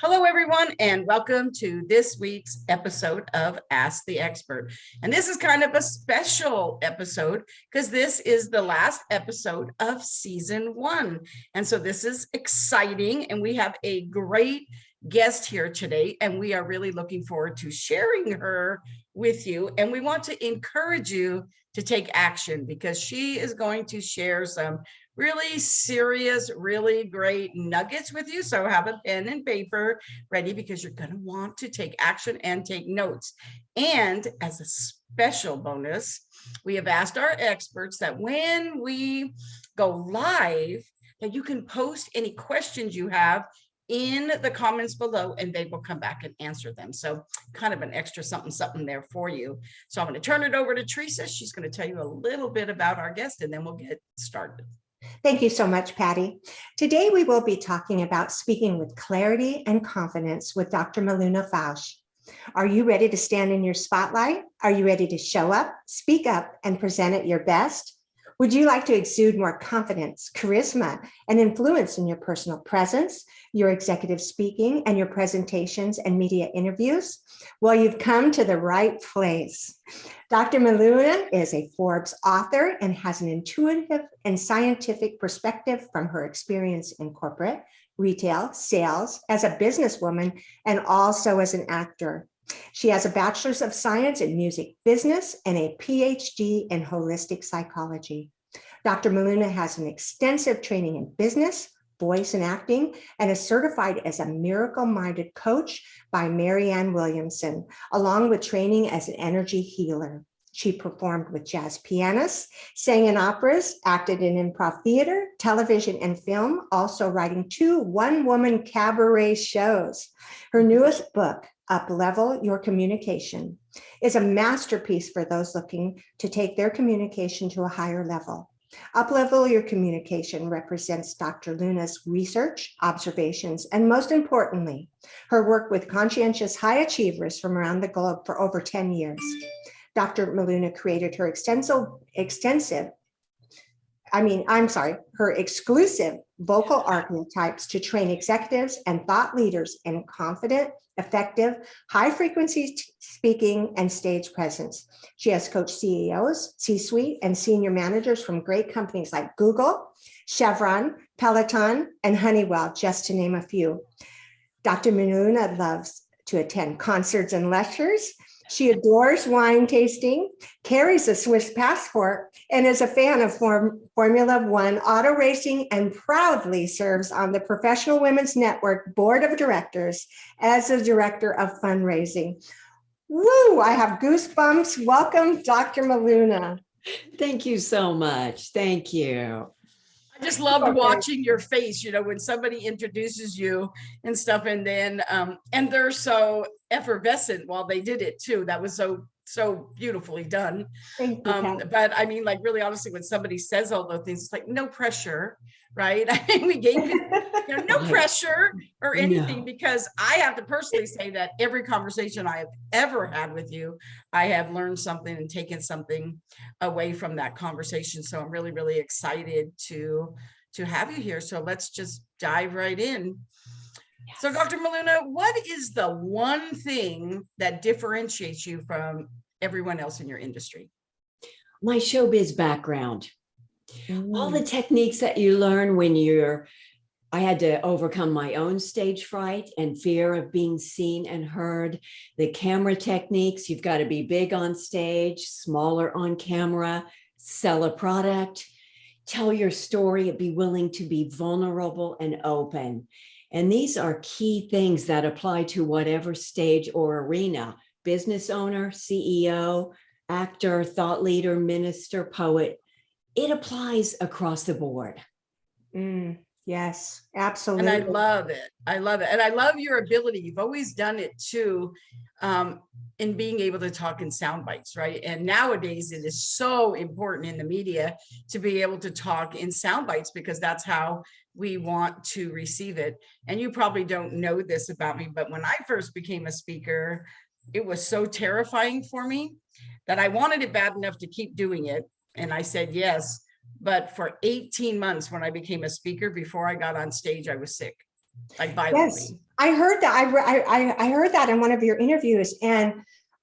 Hello, everyone, and welcome to this week's episode of Ask the Expert. And this is kind of a special episode because this is the last episode of season 1. And so this is exciting, and we have a great guest here today, and we are really looking forward to sharing her with you. And we want to encourage you to take action because she is going to share some really serious, really great nuggets with you. So have a pen and paper ready because you're going to want to take action and take notes. And as a special bonus, we have asked our experts that when we go live, that you can post any questions you have in the comments below, and they will come back and answer them. So kind of an extra something there for you. So I'm going to turn it over to Teresa. She's going to tell you a little bit about our guest, and then we'll get started. Thank you so much, Patty. Today, we will be talking about speaking with clarity and confidence with Dr. Miluna Fausch. Are you ready to stand in your spotlight? Are you ready to show up, speak up, and present at your best? Would you like to exude more confidence, charisma, and influence in your personal presence, your executive speaking, and your presentations and media interviews? Well, you've come to the right place. Dr. Miluna is a Forbes author and has an intuitive and scientific perspective from her experience in corporate, retail, sales, as a businesswoman, and also as an actor. She has a bachelor's of science in music business and a Ph.D. in holistic psychology. Dr. Miluna has an extensive training in business, voice, and acting, and is certified as a miracle-minded coach by Marianne Williamson, along with training as an energy healer. She performed with jazz pianists, sang in operas, acted in improv theater, television, and film, also writing 2 one-woman cabaret shows. Her newest book, Uplevel Your Communication, is a masterpiece for those looking to take their communication to a higher level. Uplevel Your Communication represents Dr. Luna's research, observations, and most importantly, her work with conscientious high achievers from around the globe for over 10 years. Dr. Miluna created her her exclusive Vocal Archetypes to train executives and thought leaders in confident, effective, high-frequency speaking and stage presence. She has coached CEOs, C-suite, and senior managers from great companies like Google, Chevron, Peloton, and Honeywell, just to name a few. Dr. Miluna loves to attend concerts and lectures. She adores wine tasting, carries a Swiss passport, and is a fan of Formula One auto racing, and proudly serves on the Professional Women's Network Board of Directors as a director of fundraising. Woo, I have goosebumps. Welcome, Dr. Miluna. Thank you so much. Thank you. I just loved watching your face, when somebody introduces you and stuff, and then and they're so effervescent while they did it too. That was so beautifully done. Thank you, but I mean, like, really honestly, when somebody says all those things, it's like no pressure, right? I mean, we gave you no pressure or anything, because I have to personally say that every conversation I have ever had with you, I have learned something and taken something away from that conversation. So I'm really, really excited to have you here. So let's just dive right in. Yes. So Dr. Miluna, what is the one thing that differentiates you from everyone else in your industry? My showbiz background. All the techniques that you learn when I had to overcome my own stage fright and fear of being seen and heard. The camera techniques, you've got to be big on stage, smaller on camera, sell a product, tell your story, be willing to be vulnerable and open. And these are key things that apply to whatever stage or arena: business owner, CEO, actor, thought leader, minister, poet. It applies across the board. Yes, absolutely. And I love it. I love it. And I love your ability. You've always done it too, in being able to talk in sound bites, right? And nowadays it is so important in the media to be able to talk in sound bites, because that's how we want to receive it. And you probably don't know this about me, but when I first became a speaker, it was so terrifying for me that I wanted it bad enough to keep doing it. And I said yes. But for 18 months, when I became a speaker, before I got on stage, I was sick. like Yes, violently. I heard that. I heard that in one of your interviews, and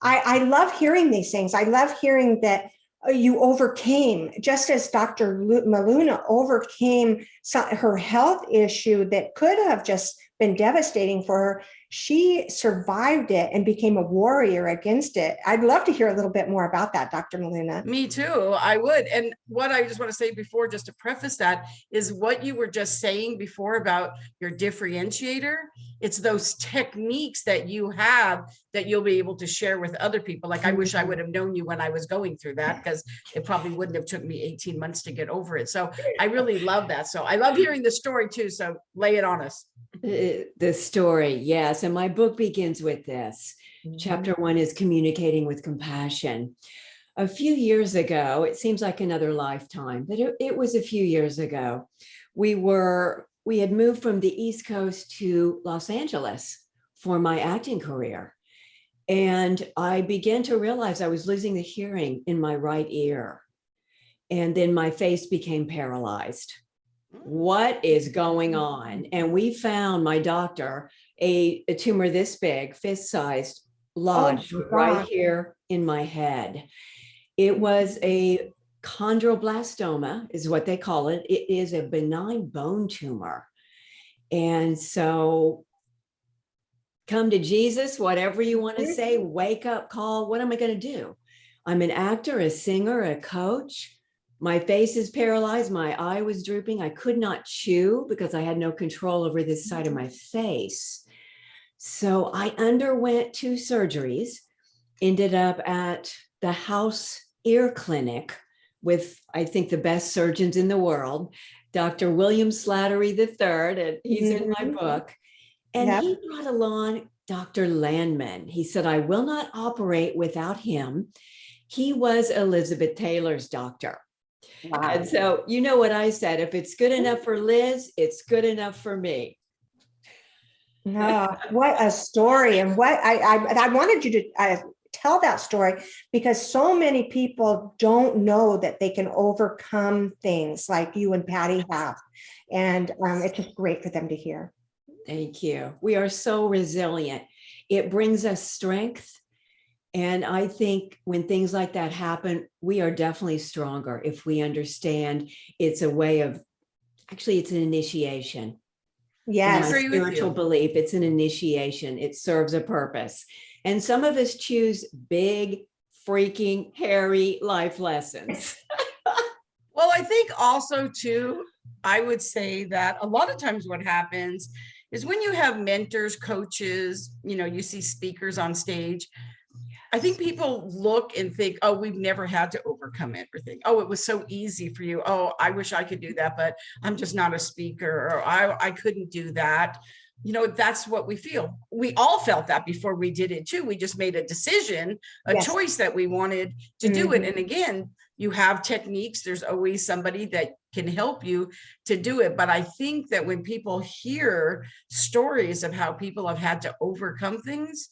I love hearing these things. I love hearing that you overcame, just as Dr. Miluna overcame her health issue that could have just been devastating for her. She survived it and became a warrior against it. I'd love to hear a little bit more about that, Dr. Miluna. Me too, I would. And what I just want to say before, just to preface that, is what you were just saying before about your differentiator. It's those techniques that you have that you'll be able to share with other people. Like, I wish I would have known you when I was going through that, because it probably wouldn't have took me 18 months to get over it. So I really love that. So I love hearing the story too. So lay it on us. The story, yes. And my book begins with this. Chapter 1 is communicating with compassion. A few years ago, it seems like another lifetime, but it was a few years ago. We had moved from the East Coast to Los Angeles for my acting career. And I began to realize I was losing the hearing in my right ear. And then my face became paralyzed. What is going on? And we found, my doctor, a tumor this big, fist-sized, lodged right here in my head. It was a chondroblastoma, is what they call it. It is a benign bone tumor. And so come to Jesus, whatever you want to say, wake up call. What am I going to do? I'm an actor, a singer, a coach. My face is paralyzed. My eye was drooping. I could not chew because I had no control over this side of my face. So I underwent 2 surgeries, ended up at the House Ear Clinic with, I think, the best surgeons in the world, Dr. William Slattery III, and he's in my book. And he brought along Dr. Landman. He said, I will not operate without him. He was Elizabeth Taylor's doctor. Wow. And so, you know what I said, if it's good enough for Liz, it's good enough for me. Oh, what a story. And what I wanted you to tell that story, because so many people don't know that they can overcome things like you and Patty have. And it's just great for them to hear. Thank you. We are so resilient. It brings us strength. And I think when things like that happen, we are definitely stronger if we understand it's a way of, actually, it's an initiation. Yes. My spiritual belief, it's an initiation. It serves a purpose. And some of us choose big, freaking, hairy life lessons. Well, I think also too, I would say that a lot of times what happens is when you have mentors, coaches, you see speakers on stage, I think people look and think, oh, we've never had to overcome everything. Oh, it was so easy for you. Oh, I wish I could do that, but I'm just not a speaker, or I couldn't do that. That's what we feel. We all felt that before we did it too. We just made a decision, a choice that we wanted to do it. And again, you have techniques. There's always somebody that can help you to do it. But I think that when people hear stories of how people have had to overcome things,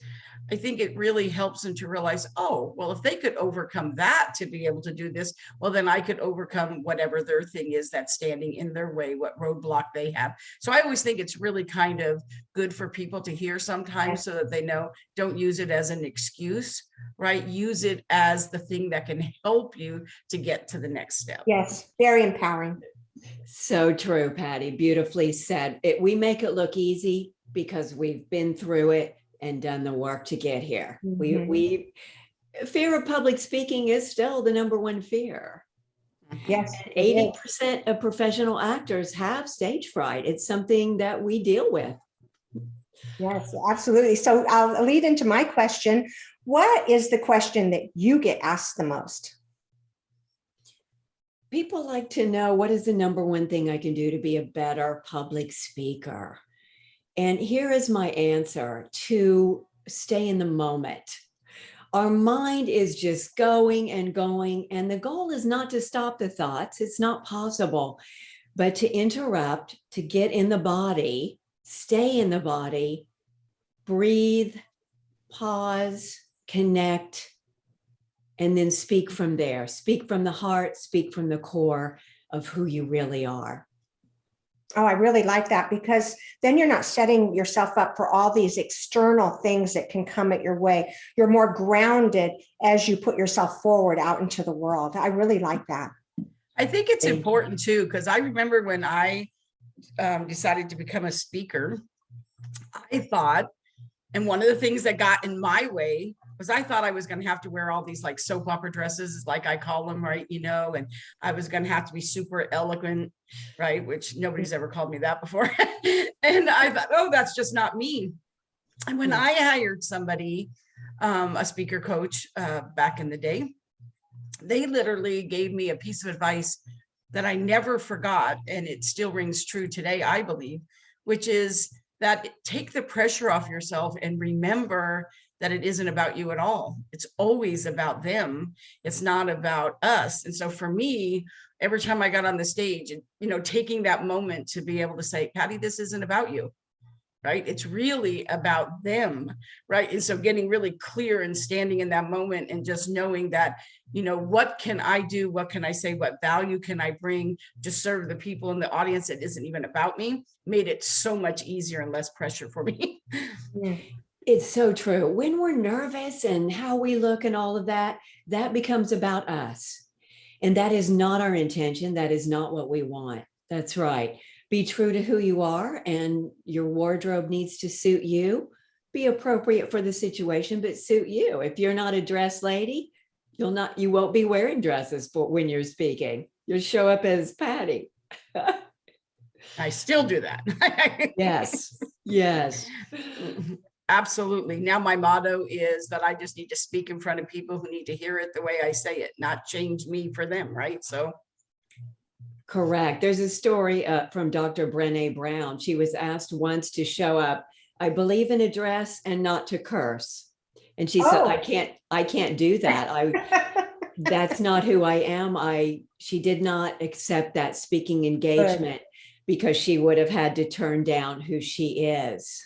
I think it really helps them to realize, oh, well, if they could overcome that to be able to do this, well, then I could overcome whatever their thing is that's standing in their way, what roadblock they have. So I always think it's really kind of good for people to hear sometimes, so that they know, don't use it as an excuse, right? Use it as the thing that can help you to get to the next step. Yes, very empowering. So true, Patty. Beautifully said. We make it look easy because we've been through it and done the work to get here. We fear of public speaking is still the '1 fear. Yes. 80% of professional actors have stage fright. It's something that we deal with. Yes, absolutely. So I'll lead into my question. What is the question that you get asked the most? People like to know, what is the #1 thing I can do to be a better public speaker? And here is my answer: to stay in the moment. Our mind is just going and going, and the goal is not to stop the thoughts. It's not possible, but to interrupt, to get in the body, stay in the body, breathe, pause, connect, and then speak from there. Speak from the heart, speak from the core of who you really are. Oh, I really like that, because then you're not setting yourself up for all these external things that can come at your way. You're more grounded as you put yourself forward out into the world. I really like that. I think it's Thank important too, because I remember when I decided to become a speaker, I thought, and one of the things that got in my way was I thought I was going to have to wear all these like soap opera dresses, like I call them, right? And I was going to have to be super eloquent, right? Which nobody's ever called me that before. And I thought, oh, that's just not me. And when I hired somebody, a speaker coach back in the day, they literally gave me a piece of advice that I never forgot. And it still rings true today, I believe, which is that take the pressure off yourself and remember that it isn't about you at all. It's always about them. It's not about us. And so for me, every time I got on the stage, and taking that moment to be able to say, Patty, this isn't about you, right? It's really about them, right? And so getting really clear and standing in that moment and just knowing that, what can I do? What can I say? What value can I bring to serve the people in the audience that isn't even about me, made it so much easier and less pressure for me. Yeah. It's so true. When we're nervous and how we look and all of that, that becomes about us. And that is not our intention. That is not what we want. That's right. Be true to who you are, and your wardrobe needs to suit you. Be appropriate for the situation, but suit you. If you're not a dress lady, you won't be wearing dresses when you're speaking. You'll show up as Patty. I still do that. Yes. Yes. Absolutely. Now my motto is that I just need to speak in front of people who need to hear it the way I say it, not change me for them, right? So correct. There's a story from Dr. Brené Brown. She was asked once to show up, I believe, in a dress and not to curse. And she said, I can't do that. That's not who I am. She did not accept that speaking engagement because she would have had to turn down who she is.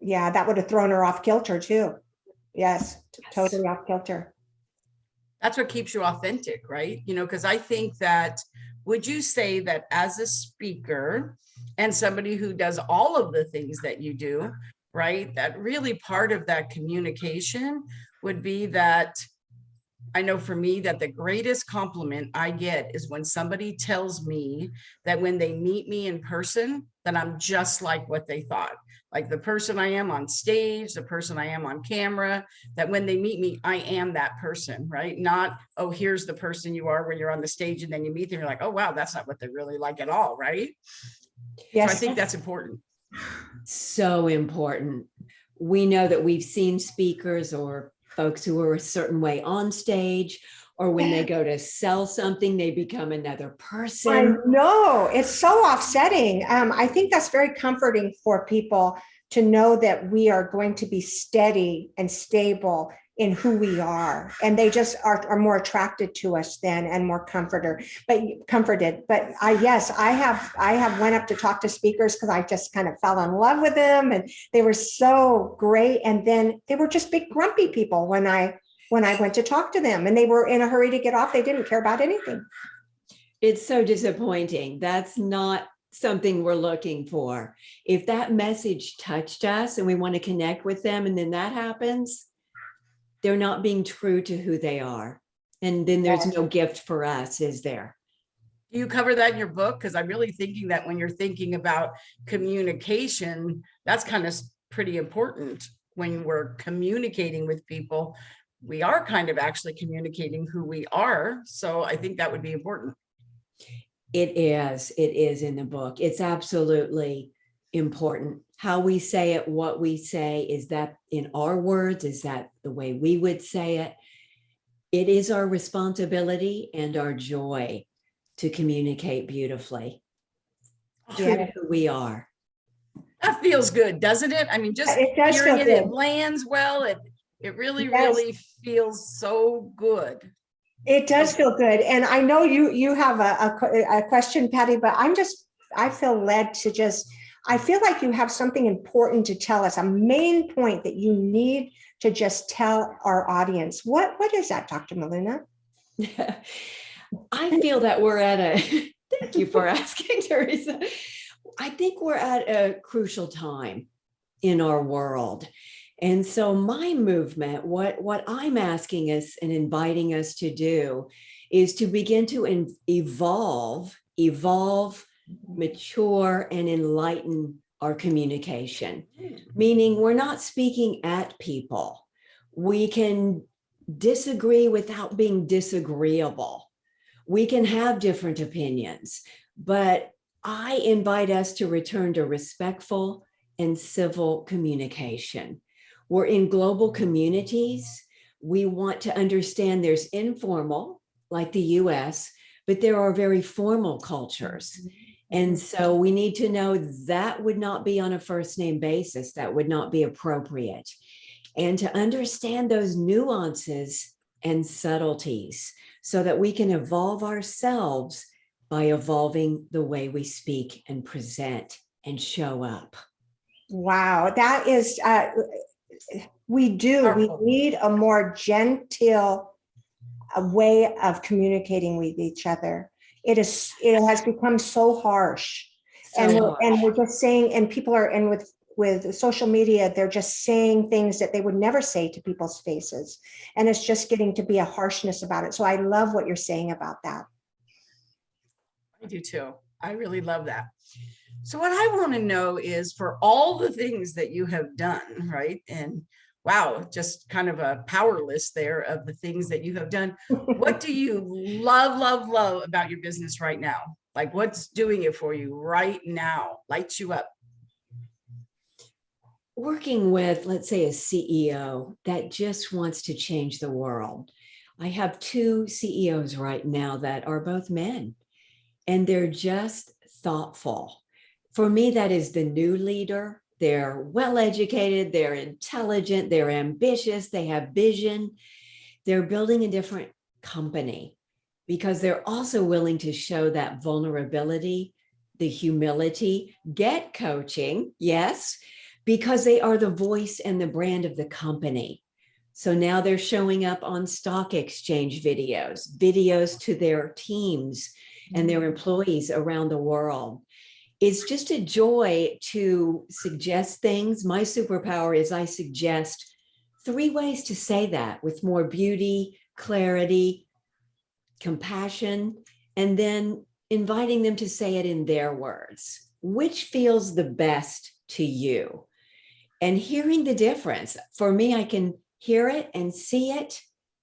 Yeah, that would have thrown her off kilter too. Yes, totally off kilter. That's what keeps you authentic, right? Because I think that, would you say that as a speaker and somebody who does all of the things that you do, right, that really part of that communication would be that, I know for me that the greatest compliment I get is when somebody tells me that when they meet me in person, that I'm just like what they thought. Like the person I am on stage, the person I am on camera, that when they meet me, I am that person, right? Not, oh, here's the person you are when you're on the stage, and then you meet them, you're like, oh, wow, that's not what they're really like at all, right? Yes. So I think that's important. So important. We know that we've seen speakers or folks who are a certain way on stage, or when they go to sell something, they become another person. I know, it's so offsetting. I think that's very comforting for people to know that we are going to be steady and stable in who we are, and they just are more attracted to us then and more comforted. But I have went up to talk to speakers because I just kind of fell in love with them, and they were so great. And then they were just big grumpy people when I went to talk to them, and they were in a hurry to get off. They didn't care about anything. It's so disappointing. That's not something we're looking for. If that message touched us and we want to connect with them, and then that happens, they're not being true to who they are. And then there's no gift for us, is there? Do you cover that in your book? Because I'm really thinking that when you're thinking about communication, that's kind of pretty important. When we're communicating with people, we are kind of actually communicating who we are. So I think that would be important. It is in the book. It's absolutely important. How we say it, what we say, is that in our words? Is that the way we would say it? It is our responsibility and our joy to communicate beautifully. True to who we are. That feels good, doesn't it? I mean, just hearing it, it lands well. It really, really feels so good. It does feel good. And I know you have a question, Patty, but I feel led to I feel like you have something important to tell us, a main point that you need to just tell our audience. What is that, Dr. Miluna? I feel that we're at thank you for asking, Teresa. I think we're at a crucial time in our world. And so my movement, what I'm asking us and inviting us to do is to begin to evolve, mature, and enlighten our communication. Meaning we're not speaking at people. We can disagree without being disagreeable. We can have different opinions, but I invite us to return to respectful and civil communication. We're in global communities. We want to understand there's informal, like the US, but there are very formal cultures. And so we need to know that would not be on a first name basis. That would not be appropriate. And to understand those nuances and subtleties so that we can evolve ourselves by evolving the way we speak and present and show up. Wow, that is, we need a more genteel way of communicating with each other. It has become so harsh. And we're just saying, and people are, and with social media, they're just saying things that they would never say to people's faces. And it's just getting to be a harshness about it. So I love what you're saying about that. I do too. I really love that. So what I want to know is, for all the things that you have done, right? And wow, just kind of a power list there of the things that you have done. What do you love about your business right now? Like, what's doing it for you right now? Lights you up? Working with, let's say, a CEO that just wants to change the world. I have 2 CEOs right now that are both men, and they're just thoughtful. For me, that is the new leader. They're well-educated, they're intelligent, they're ambitious, they have vision. They're building a different company because they're also willing to show that vulnerability, the humility, get coaching, yes, because they are the voice and the brand of the company. So now they're showing up on stock exchange videos to their teams and their employees around the world. It's just a joy to suggest things. My superpower is I suggest 3 ways to say that with more beauty, clarity, compassion, and then inviting them to say it in their words. Which feels the best to you? And hearing the difference. For me, I can hear it and see it,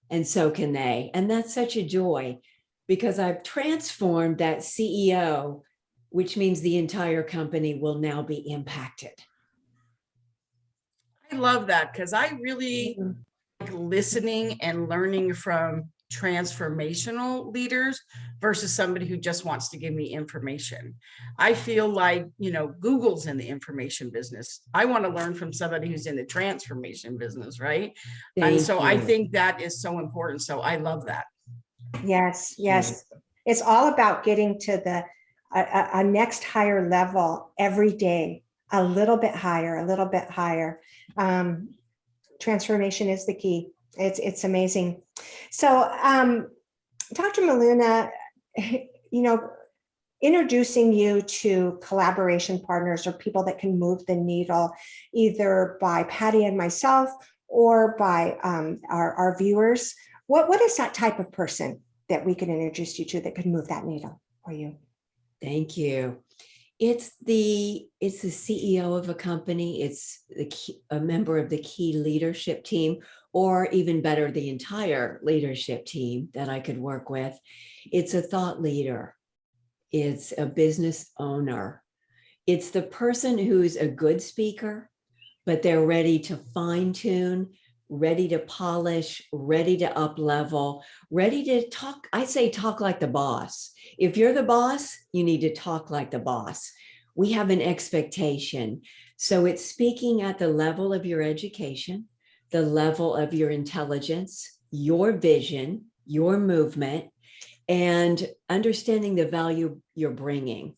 and so can they. And that's such a joy because I've transformed that CEO, which means the entire company will now be impacted. I love that, because I really like listening and learning from transformational leaders versus somebody who just wants to give me information. I feel like, Google's in the information business. I want to learn from somebody who's in the transformation business, right? And so I think that is so important. So I love that. Yes. It's all about getting to a next higher level every day, a little bit higher. Transformation is the key. It's amazing. So, Dr. Miluna, introducing you to collaboration partners or people that can move the needle, either by Patty and myself or by our viewers. What is that type of person that we can introduce you to that could move that needle for you? Thank you. It's the CEO of a company. It's a member of the key leadership team, or even better, the entire leadership team that I could work with. It's a thought leader. It's a business owner. It's the person who's a good speaker, but they're ready to fine tune, ready to polish, ready to up level, ready to talk. I say talk like the boss. If you're the boss, you need to talk like the boss. We have an expectation. So it's speaking at the level of your education, the level of your intelligence, your vision, your movement, and understanding the value you're bringing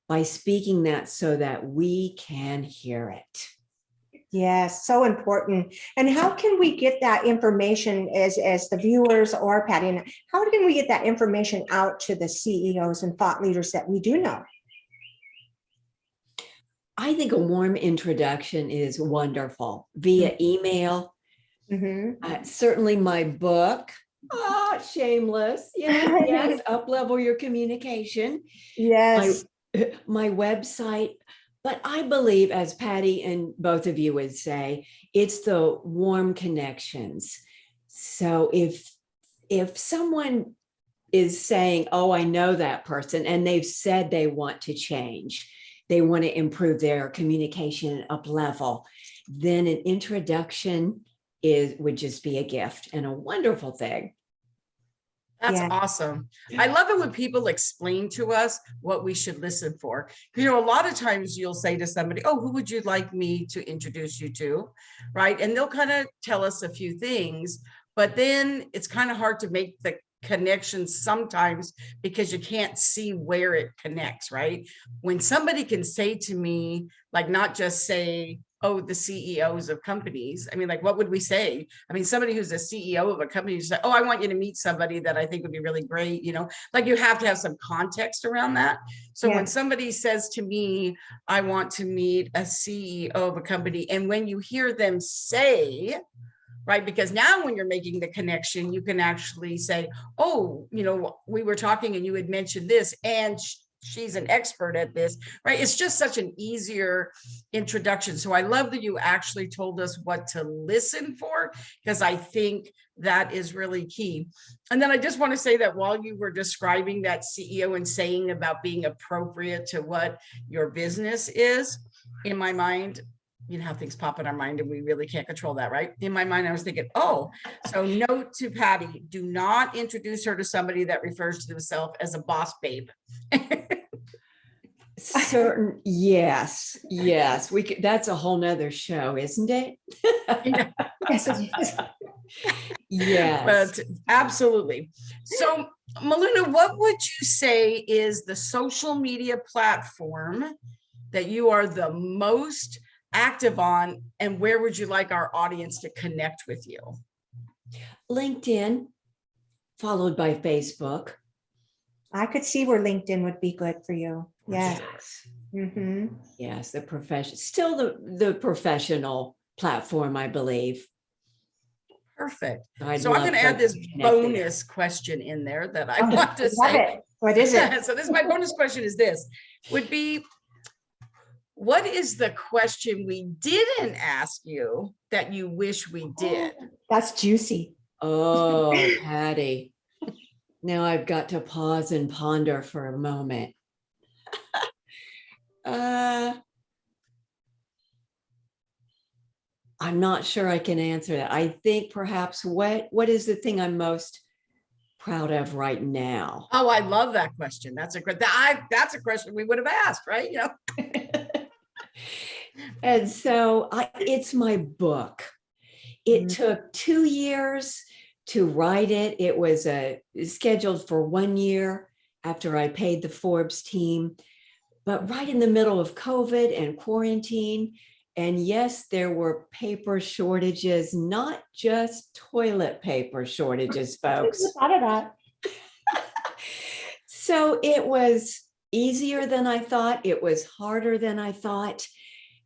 by speaking that so that we can hear it. Yes, so important. And how can we get that information as the viewers or Patty? How can we get that information out to the CEOs and thought leaders that we do know? I think a warm introduction is wonderful via email. Certainly my book, shameless, yes, Uplevel Your Communication. Yes. My website. But I believe, as Patty and both of you would say, it's the warm connections. So if someone is saying, oh, I know that person, and they've said they want to change, they want to improve their communication up level, then an introduction would just be a gift and a wonderful thing. That's awesome. I love it when people explain to us what we should listen for. You know, a lot of times you'll say to somebody, oh, who would you like me to introduce you to? Right. And they'll kind of tell us a few things, but then it's kind of hard to make the connections sometimes because you can't see where it connects, right? When somebody can say to me, like, not just say, oh, the CEOs of companies. I mean, like, what would we say? I mean, somebody who's a CEO of a company say, oh, I want you to meet somebody that I think would be really great. You know, like, you have to have some context around that. So when somebody says to me, I want to meet a CEO of a company, and when you hear them say, right, because now when you're making the connection, you can actually say, oh, you know, we were talking and you had mentioned this, and she's an expert at this, right? It's just such an easier introduction. So I love that you actually told us what to listen for, because I think that is really key. And then I just want to say that while you were describing that CEO and saying about being appropriate to what your business is, in my mind, you know how things pop in our mind and we really can't control that, right? In my mind, I was thinking, oh, so note to Patty, do not introduce her to somebody that refers to themselves as a boss babe. Certain, yes, we could, that's a whole nother show, isn't it? Yes. But absolutely. So Miluna, what would you say is the social media platform that you are the most active on, and where would you like our audience to connect with you? LinkedIn, followed by Facebook. I could see where LinkedIn would be good for you. Yes. Yes, the profession, still the professiontal platform, I believe. Perfect. I'd so I'm going to add this bonus question in there that I want to say. What is it? So this, my bonus question is this, would be, what is the question we didn't ask you that you wish we did? That's juicy. Oh, Patty. Now I've got to pause and ponder for a moment. I'm not sure I can answer that. I think perhaps what is the thing I'm most proud of right now? Oh, I love that question. That's a that's a question we would have asked, right? You know. And so it's my book. It took 2 years to write it. It was scheduled for 1 year after I paid the Forbes team, but right in the middle of COVID and quarantine. And yes, there were paper shortages, not just toilet paper shortages, folks. I thought of that. So it was easier than I thought. It was harder than I thought.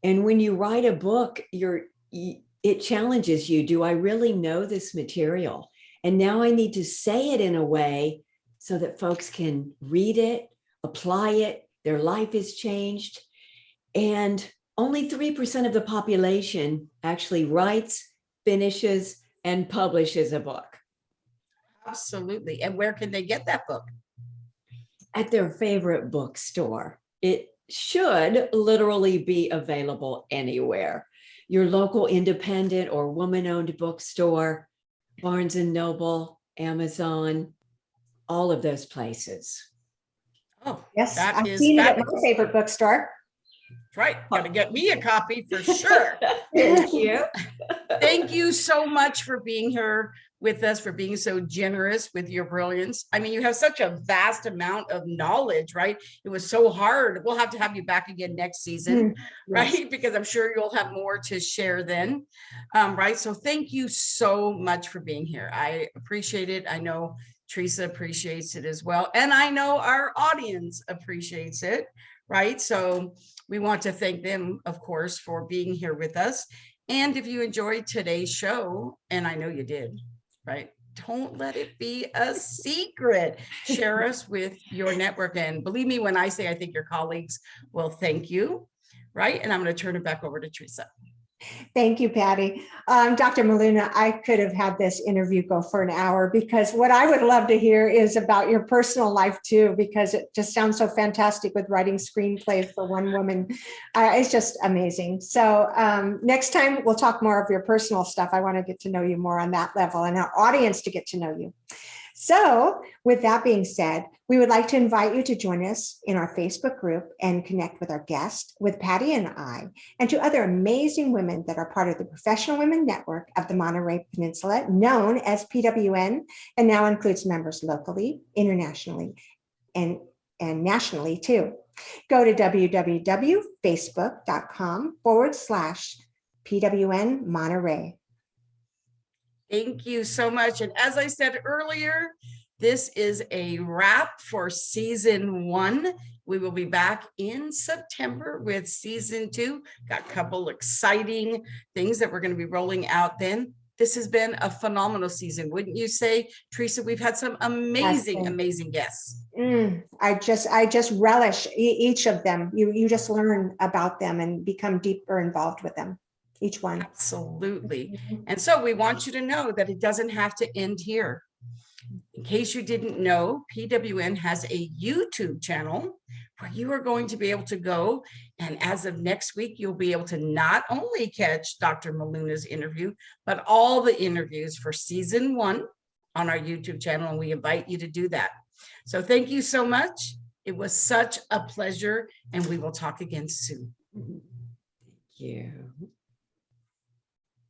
And when you write a book, it challenges you. Do I really know this material? And now I need to say it in a way so that folks can read it, apply it, their life is changed. And only 3% of the population actually writes, finishes, and publishes a book. Absolutely. And where can they get that book? At their favorite bookstore. It should literally be available anywhere. Your local independent or woman-owned bookstore, Barnes & Noble, Amazon, all of those places. Oh, yes, I've seen it at my favorite bookstore. Right. Got to get me a copy for sure. Thank you. Thank you so much for being here with us, for being so generous with your brilliance. I mean, you have such a vast amount of knowledge, right? It was so hard. We'll have to have you back again next season, right? Because I'm sure you'll have more to share then, right? So thank you so much for being here. I appreciate it. I know Teresa appreciates it as well. And I know our audience appreciates it, right? So we want to thank them, of course, for being here with us. And if you enjoyed today's show, and I know you did, right? Don't let it be a secret. Share us with your network. And believe me, when I say I think your colleagues will thank you, right? And I'm going to turn it back over to Teresa. Thank you, Patty. Dr. Miluna, I could have had this interview go for an hour, because what I would love to hear is about your personal life too, because it just sounds so fantastic with writing screenplays for one woman. It's just amazing. So next time we'll talk more of your personal stuff. I want to get to know you more on that level, and our audience to get to know you. So with that being said, we would like to invite you to join us in our Facebook group and connect with our guest, with Patty and I, and to other amazing women that are part of the Professional Women Network of the Monterey Peninsula, known as PWN, and now includes members locally, internationally, and nationally too. Go to www.facebook.com/PWN Monterey. Thank you so much. And as I said earlier, this is a wrap for season 1. We will be back in September with season 2. Got a couple exciting things that we're going to be rolling out then. This has been a phenomenal season, wouldn't you say, Teresa? We've had some amazing guests. I just relish each of them. You just learn about them and become deeper involved with them. Each one. Absolutely. And so we want you to know that it doesn't have to end here. In case you didn't know, PWN has a YouTube channel where you are going to be able to go. And as of next week, you'll be able to not only catch Dr. Miluna's interview, but all the interviews for season 1 on our YouTube channel. And we invite you to do that. So thank you so much. It was such a pleasure. And we will talk again soon. Thank you.